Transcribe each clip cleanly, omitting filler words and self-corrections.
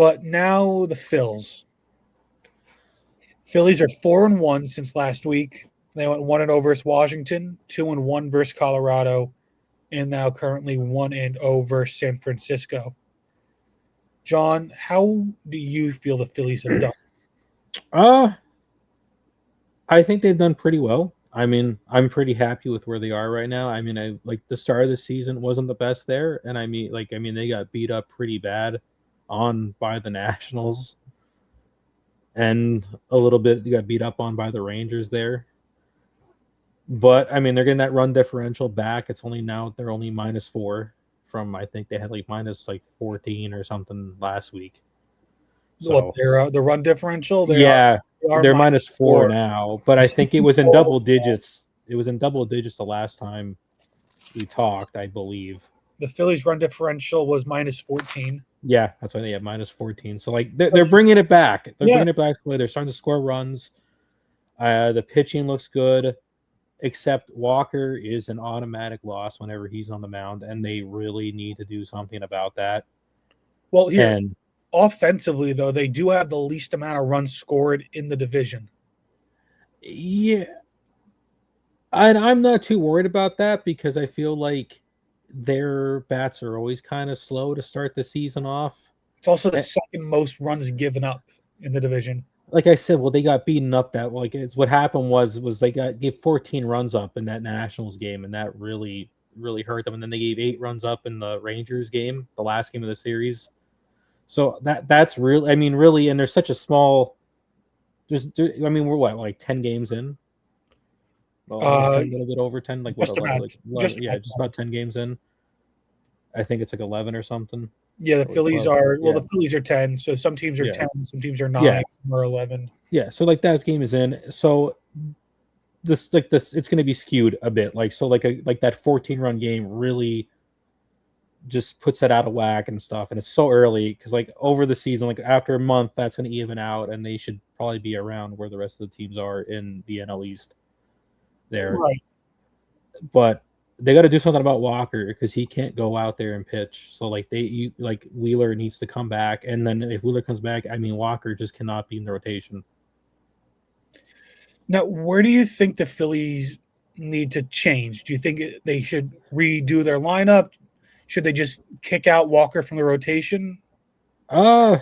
But now the Phils. Phillies are 4-1 since last week. They went 1-0 versus Washington, 2-1 versus Colorado, and now currently 1-0 versus San Francisco. John, how do you feel the Phillies have done? Uh, I think they've done pretty well. I mean, I'm pretty happy with where they are right now. I mean, I like the start of the season wasn't the best there, and I mean they got beat up pretty bad on by the Nationals, and a little bit got beat up on by the Rangers there. But I mean, they're getting that run differential back. It's only now they're only -4 from I think they had like minus like 14 or something last week. What So their the run differential? yeah, They are they're -4 -4. now, but I think it was in double digits. It was in double digits the last time we talked, I believe. The Phillies run differential was -14. Yeah, that's why they have -14. So like they're bringing it back. They're Yeah. bringing it back. They're starting to score runs. The pitching looks good, except Walker is an automatic loss whenever he's on the mound, and they really need to do something about that. Well, here, And offensively, though, they do have the least amount of runs scored in the division. yeah, and I'm not too worried about that because I feel like their bats are always kind of slow to start the season off. It's also the Eh, second most runs given up in the division. Like I said, well, they got beaten up. That like it's what happened was they gave 14 runs up in that Nationals game, and that really hurt them. And then they gave 8 runs up in the Rangers game, the last game of the series. So that's really, I mean, really, and there's such a small. I mean, we're what like 10 games in, well, almost Uh, 10, a little bit over 10, like what, just 11, about, like just 11, yeah, about. just about 10 games in. I think it's like 11 or something, Yeah, the or Phillies 12. are well. Yeah, The Phillies are 10, so some teams are yeah, 10, some teams are yeah, 9, some are 11. yeah. So like that game is in. So this it's going to be skewed a bit. Like so like that 14 run game really just puts it out of whack and stuff. And it's so early because like over the season, like after a month, that's going to even out, and they should probably be around where the rest of the teams are in the NL East there. Right. But they got to do something about Walker because he can't go out there and pitch. So like Wheeler needs to come back, and then if Wheeler comes back, I mean Walker just cannot be in the rotation. Now, where do you think the Phillies need to change? Do you think they should redo their lineup? Should they just kick out Walker from the rotation? Uh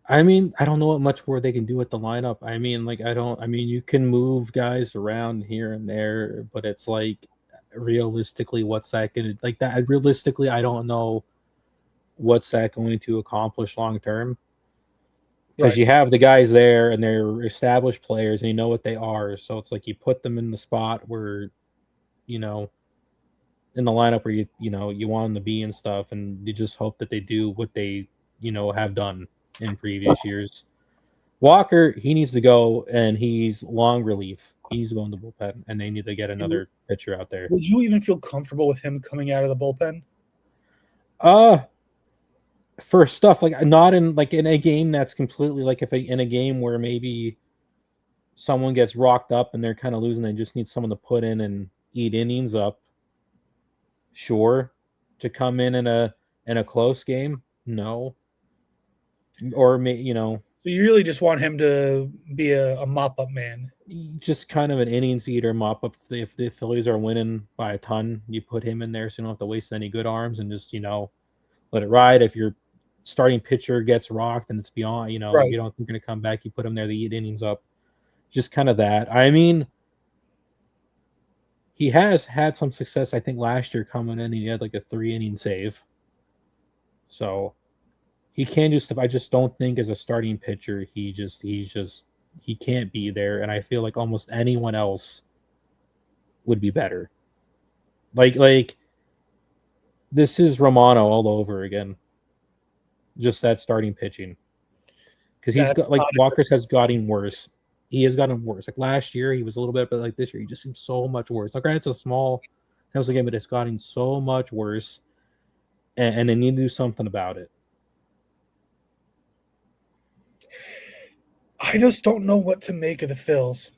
I mean, I don't know what much more they can do with the lineup. I mean, like I don't. I mean, you can move guys around here and there, but it's like realistically, what's that going to like? That realistically, I don't know what's that going to accomplish long term because Right. you have the guys there and they're established players and you know what they are. So it's like you put them in the spot where you know in the lineup where you want them to be and stuff, and you just hope that they do what they have done in previous years. Walker, he needs to go, and he's long relief. He needs to go in the bullpen, and they need to get another pitcher out there. Would you even feel comfortable with him coming out of the bullpen? Uh for stuff like not in like in a game that's completely like if in a game where maybe someone gets rocked up and they're kind of losing, they just need someone to put in and eat innings up. Sure, to come in a close game, no, or So you really just want him to be a mop up man. just kind of an innings eater mop up. If the Phillies are winning by a ton, you put him in there so you don't have to waste any good arms and just let it ride. If your starting pitcher gets rocked and it's beyond, Right. you don't think going to come back, you put him there to eat innings up. Just kind of that. I mean, he has had some success. I think last year coming in, he had like a 3 inning save. So he can do stuff. I just don't think as a starting pitcher, he can't be there. And I feel like almost anyone else would be better. Like this is Romano all over again. Just that starting pitching. Because he's That's got like not a good. Walker's has gotten worse. He has gotten worse. Like last year, he was a little bit, but like this year, he just seems so much worse. Like it's a small house game, but it's gotten so much worse, and they need to do something about it. I just don't know what to make of the Phils.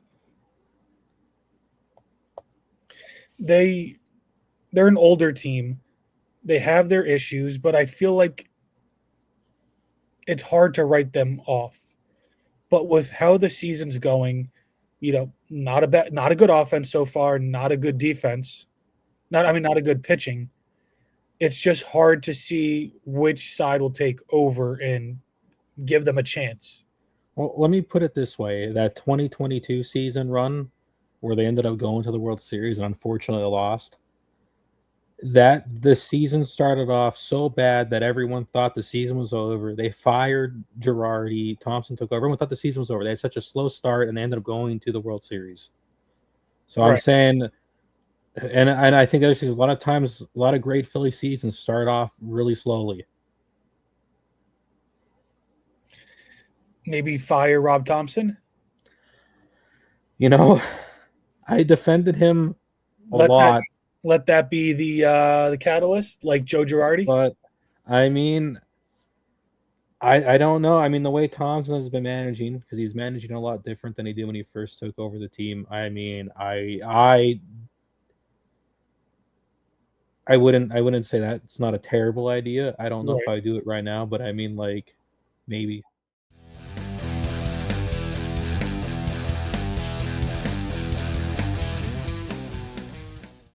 They they're an older team. They have their issues, but I feel like it's hard to write them off. But with how the season's going, not a good offense so far, not a good defense, not a good pitching. It's just hard to see which side will take over and give them a chance. Well, let me put it this way: that 2022 season run, where they ended up going to the World Series and unfortunately lost, that the season started off so bad that everyone thought the season was over. They fired Girardi, Thompson took over. Everyone thought the season was over. They had such a slow start, and they ended up going to the World Series. So I'm Right. saying, and I think there's a lot of times, a lot of great Philly seasons start off really slowly. Maybe fire Rob Thompson. You know, I defended him a Let that lot, let that be the catalyst, like Joe Girardi. but I mean, I don't know. I mean, the way Thompson has been managing, because he's managing a lot different than he did when he first took over the team. I mean, I wouldn't say that it's not a terrible idea. I don't know if Right. I would do it right now, but I mean, like, maybe.